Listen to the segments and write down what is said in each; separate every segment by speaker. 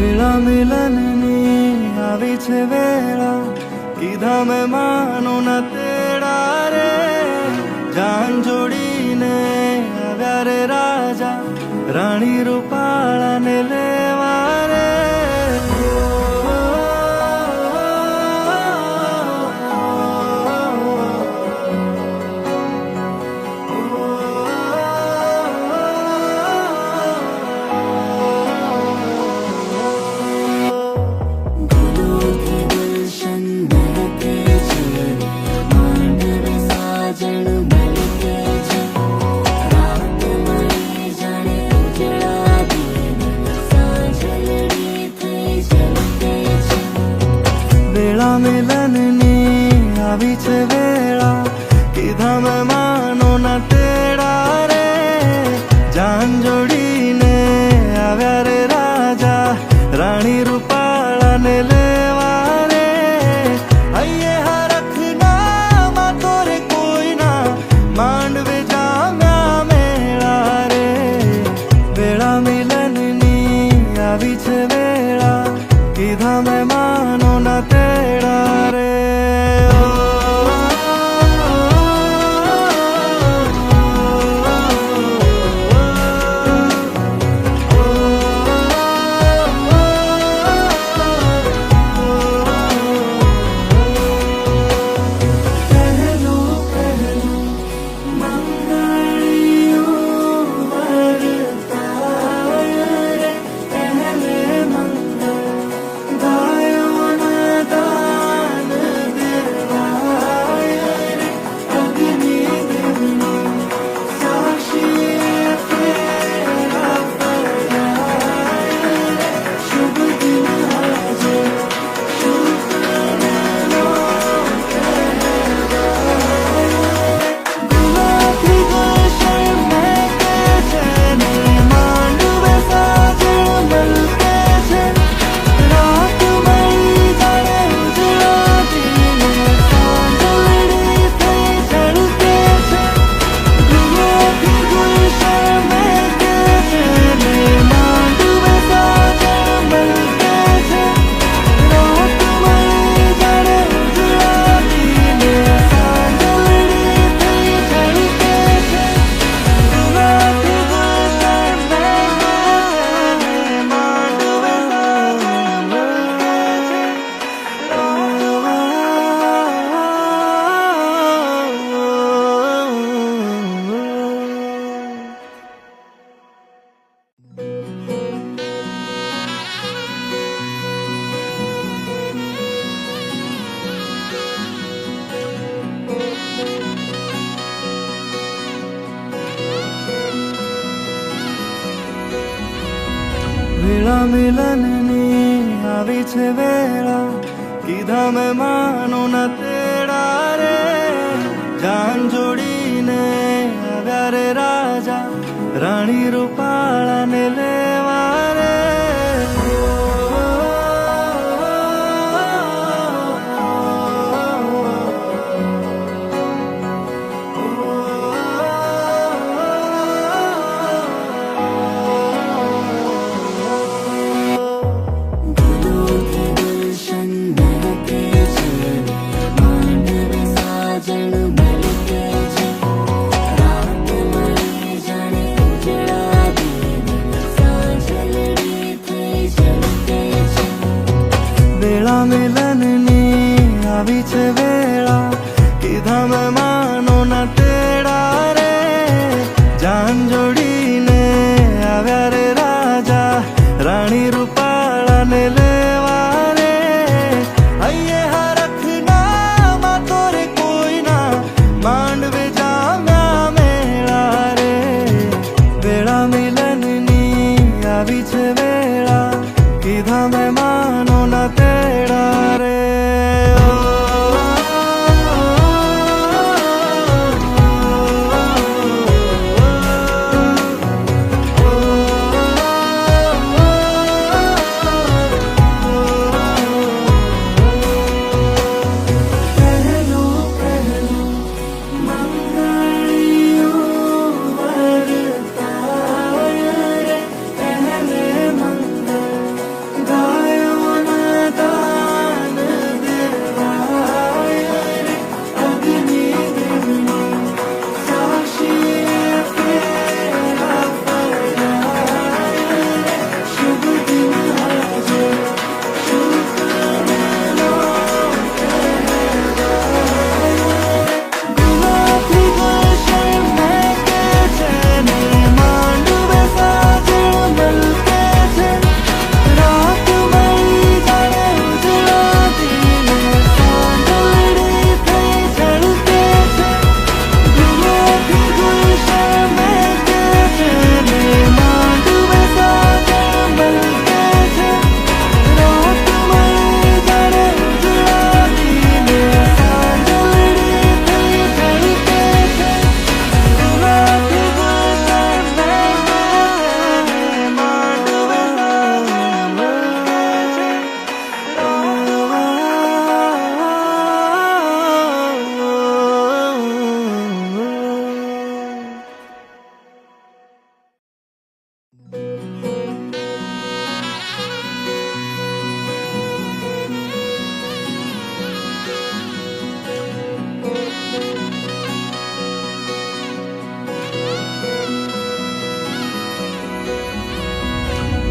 Speaker 1: વેળા મિલનની આવી છે વેળા, કીધા મેં માનો ના તેડા રે. જાન જોડીને આવ્યા રે રાજા, રાણી રૂપાળાને લેવા રે. વેળા મિલનની આવી છે વેળા, કીધા મેં માનો ના તેડા રે. જાન જોડીને આવ્યા રે રાજા, રાણી રૂપાળાને લેવા રે. અહીંયા હરખના માતો રે કોઈના, માંડવે જામ્યા મેળા રે. વેળા મિલનની આવી છે વેળા, કીધા મેં માનો ના તેડા રે. વેળા મિલનની આવી છે વેળા, કીધા મેં માનો ના તેડા રે. જાન જોડીને આવ્યા રે રાજા, રાણી રૂપાળાને લેવા રે. વેળા મિલનની આવી છે વેળા, કીધા મેં માનો ના તેડા રે. જાન જોડીને આવ્યા રે રાજા, રાણી રૂપાળાને લેવા રે. અહીંયા હરખના માતો રે કોઈના, માંડવે જામ્યા મેળા રે. વેળા મિલનની આવી છે વેળા, કીધા મેં માનો ના તેડા રે.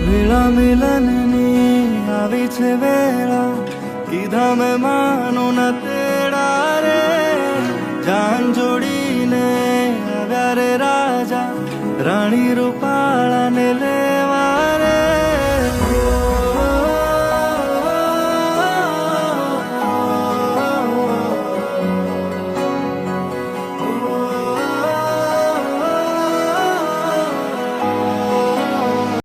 Speaker 1: વેળા મિલનની આવી છે વેળા, કીધા મહેમાનો ના તેડા રે. જાન જોડીને આવ્યા રે રાજા, રાણી રૂપાળાને લેવા